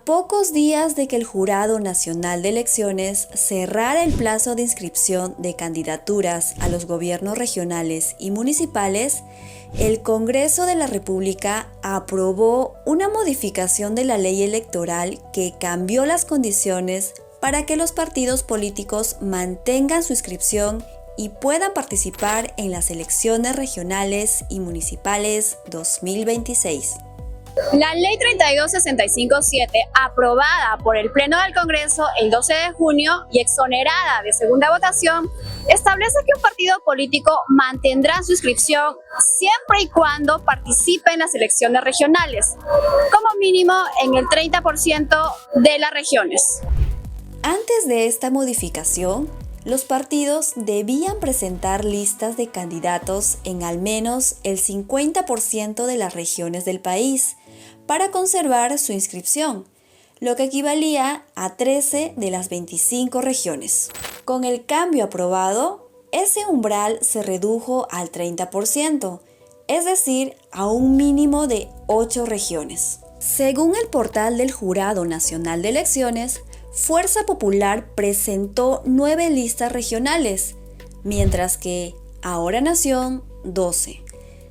A pocos días de que el Jurado Nacional de Elecciones cerrara el plazo de inscripción de candidaturas a los gobiernos regionales y municipales, el Congreso de la República aprobó una modificación de la ley electoral que cambió las condiciones para que los partidos políticos mantengan su inscripción y puedan participar en las elecciones regionales y municipales 2026. La Ley 32657, aprobada por el Pleno del Congreso el 12 de junio y exonerada de segunda votación, establece que un partido político mantendrá su inscripción siempre y cuando participe en las elecciones regionales, como mínimo en el 30% de las regiones. Antes de esta modificación, los partidos debían presentar listas de candidatos en al menos el 50% de las regiones del país para conservar su inscripción, lo que equivalía a 13 de las 25 regiones. Con el cambio aprobado, ese umbral se redujo al 30%, es decir, a un mínimo de 8 regiones. Según el portal del Jurado Nacional de Elecciones, Fuerza Popular presentó 9 listas regionales, mientras que Ahora Nación 12.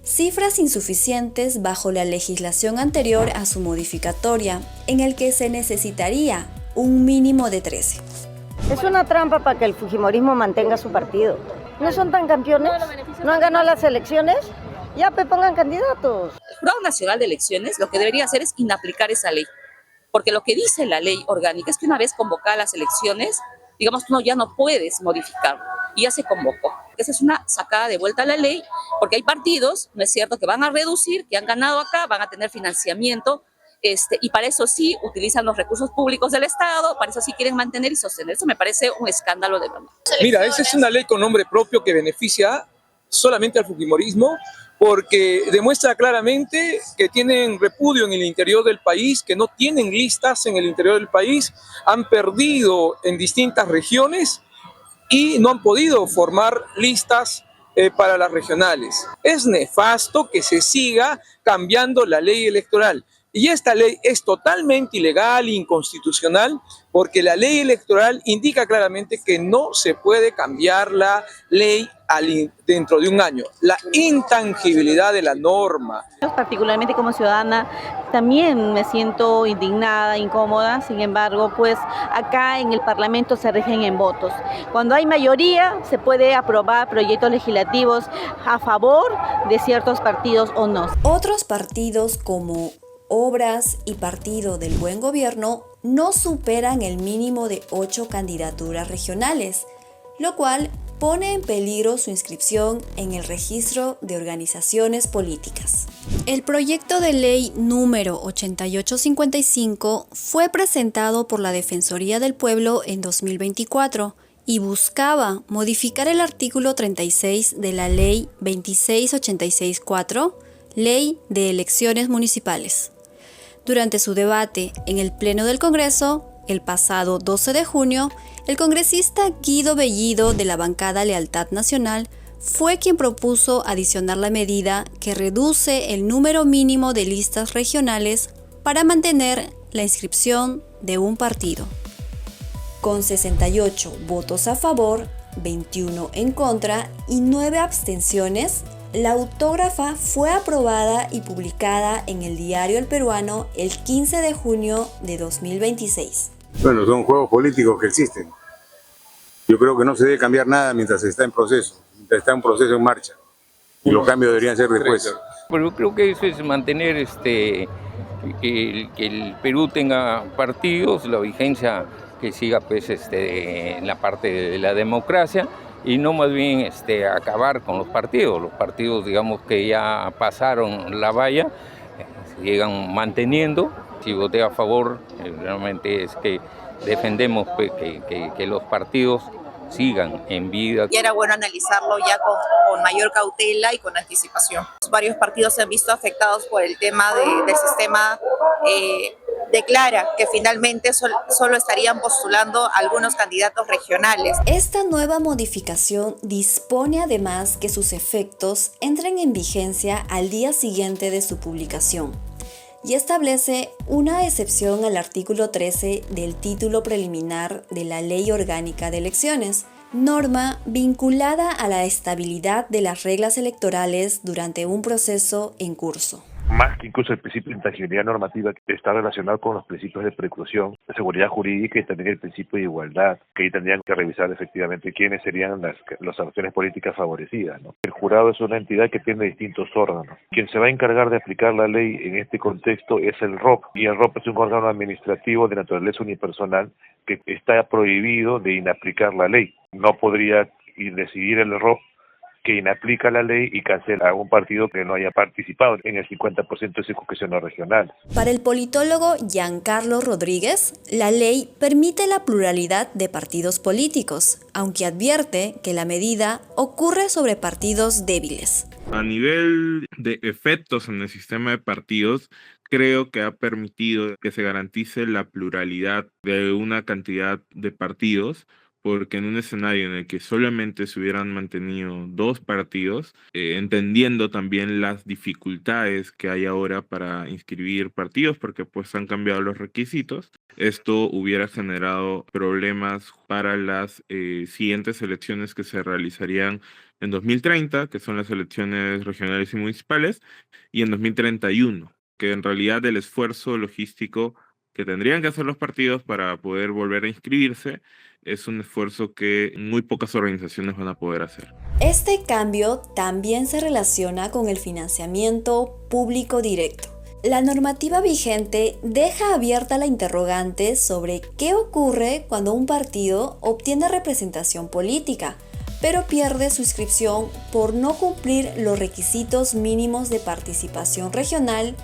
Cifras insuficientes bajo la legislación anterior a su modificatoria, en el que se necesitaría un mínimo de 13. Es una trampa para que el fujimorismo mantenga su partido. ¿No son tan campeones? ¿No han ganado las elecciones? Ya pongan candidatos. El Jurado Nacional de Elecciones lo que debería hacer es inaplicar esa ley. Porque lo que dice la ley orgánica es que una vez convocadas las elecciones, digamos, ya no puedes modificarlo. Y ya se convocó. Esa es una sacada de vuelta a la ley, porque hay partidos, ¿no es cierto?, que van a reducir, que han ganado acá, van a tener financiamiento, y para eso sí utilizan los recursos públicos del Estado, para eso sí quieren mantener y sostener. Eso me parece un escándalo de verdad. Mira, esa es una ley con nombre propio que beneficia solamente al fujimorismo, porque demuestra claramente que tienen repudio en el interior del país, que no tienen listas en el interior del país, han perdido en distintas regiones y no han podido formar listas para las regionales. Es nefasto que se siga cambiando la ley electoral. Y esta ley es totalmente ilegal e inconstitucional porque la ley electoral indica claramente que no se puede cambiar la ley dentro de un año. La intangibilidad de la norma. Particularmente como ciudadana también me siento indignada, incómoda, sin embargo, pues acá en el Parlamento se rigen en votos. Cuando hay mayoría se puede aprobar proyectos legislativos a favor de ciertos partidos o no. Otros partidos como Obras y Partido del Buen Gobierno no superan el mínimo de 8 candidaturas regionales, lo cual pone en peligro su inscripción en el registro de organizaciones políticas. El proyecto de ley número 8855 fue presentado por la Defensoría del Pueblo en 2024 y buscaba modificar el artículo 36 de la Ley 26864, Ley de Elecciones Municipales. Durante su debate en el Pleno del Congreso, el pasado 12 de junio, el congresista Guido Bellido de la bancada Lealtad Nacional fue quien propuso adicionar la medida que reduce el número mínimo de listas regionales para mantener la inscripción de un partido. Con 68 votos a favor, 21 en contra y 9 abstenciones, la autógrafa fue aprobada y publicada en el diario El Peruano el 15 de junio de 2026. Bueno, son juegos políticos que existen. Yo creo que no se debe cambiar nada mientras está en proceso, mientras está un proceso en marcha. Y los cambios deberían ser después. Pero yo creo que eso es mantener que el Perú tenga partidos, la vigencia que siga pues en la parte de la democracia, y no más bien acabar con los partidos. Los partidos, digamos, que ya pasaron la valla, se llegan manteniendo. Si voté a favor, realmente es que defendemos pues, que los partidos sigan en vida. Y era bueno analizarlo ya con mayor cautela y con anticipación. Varios partidos se han visto afectados por el tema del sistema. Declara que finalmente solo estarían postulando algunos candidatos regionales. Esta nueva modificación dispone además que sus efectos entren en vigencia al día siguiente de su publicación, y establece una excepción al artículo 13 del título preliminar de la Ley Orgánica de Elecciones, norma vinculada a la estabilidad de las reglas electorales durante un proceso en curso. Más que incluso el principio de intangibilidad normativa, que está relacionado con los principios de precaución, de seguridad jurídica y también el principio de igualdad, que ahí tendrían que revisar efectivamente quiénes serían las acciones políticas favorecidas, ¿no? El jurado es una entidad que tiene distintos órganos. Quien se va a encargar de aplicar la ley en este contexto es el ROP, y el ROP es un órgano administrativo de naturaleza unipersonal que está prohibido de inaplicar la ley. No podría decidir el ROP que inaplica la ley y cancela a un partido que no haya participado en el 50% de circunscripciones regionales. Para el politólogo Giancarlo Rodríguez, la ley permite la pluralidad de partidos políticos, aunque advierte que la medida ocurre sobre partidos débiles. A nivel de efectos en el sistema de partidos, creo que ha permitido que se garantice la pluralidad de una cantidad de partidos, porque en un escenario en el que solamente se hubieran mantenido 2 partidos, entendiendo también las dificultades que hay ahora para inscribir partidos, porque pues han cambiado los requisitos, esto hubiera generado problemas para las siguientes elecciones que se realizarían en 2030, que son las elecciones regionales y municipales, y en 2031, que en realidad el esfuerzo logístico que tendrían que hacer los partidos para poder volver a inscribirse es un esfuerzo que muy pocas organizaciones van a poder hacer. Este cambio también se relaciona con el financiamiento público directo. La normativa vigente deja abierta la interrogante sobre qué ocurre cuando un partido obtiene representación política, pero pierde su inscripción por no cumplir los requisitos mínimos de participación regional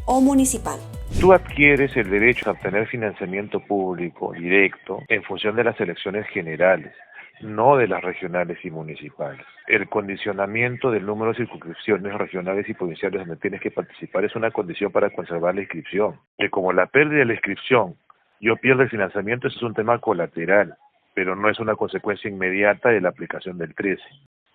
o municipal. Tú adquieres el derecho a obtener financiamiento público directo en función de las elecciones generales, no de las regionales y municipales. El condicionamiento del número de circunscripciones regionales y provinciales donde tienes que participar es una condición para conservar la inscripción. Que como la pérdida de la inscripción, yo pierdo el financiamiento, eso es un tema colateral, pero no es una consecuencia inmediata de la aplicación del 13,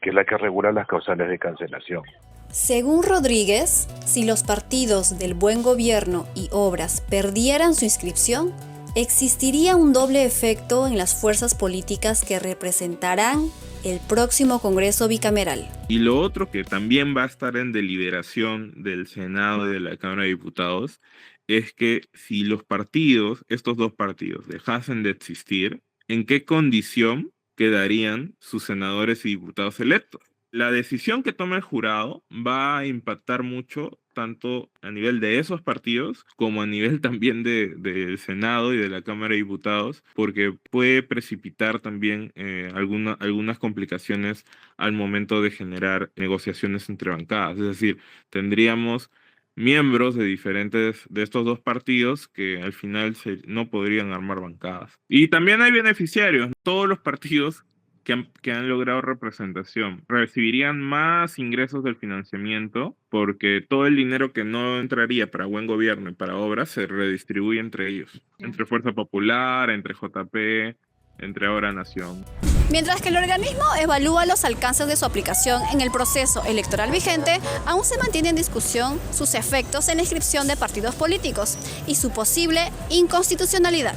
que es la que regula las causales de cancelación. Según Rodríguez, si los partidos del Buen Gobierno y Obras perdieran su inscripción, existiría un doble efecto en las fuerzas políticas que representarán el próximo Congreso bicameral. Y lo otro que también va a estar en deliberación del Senado y de la Cámara de Diputados es que si los partidos, estos 2 partidos, dejasen de existir, ¿en qué condición quedarían sus senadores y diputados electos? La decisión que tome el jurado va a impactar mucho tanto a nivel de esos partidos como a nivel también del Senado y de la Cámara de Diputados, porque puede precipitar también algunas complicaciones al momento de generar negociaciones entre bancadas. Es decir, tendríamos miembros de estos 2 partidos que al final no podrían armar bancadas. Y también hay beneficiarios. Todos los partidos que han logrado representación recibirían más ingresos del financiamiento porque todo el dinero que no entraría para Buen Gobierno y para Obras se redistribuye entre ellos, entre Fuerza Popular, entre JP, entre Ahora Nación. Mientras que el organismo evalúa los alcances de su aplicación en el proceso electoral vigente, aún se mantiene en discusión sus efectos en la inscripción de partidos políticos y su posible inconstitucionalidad.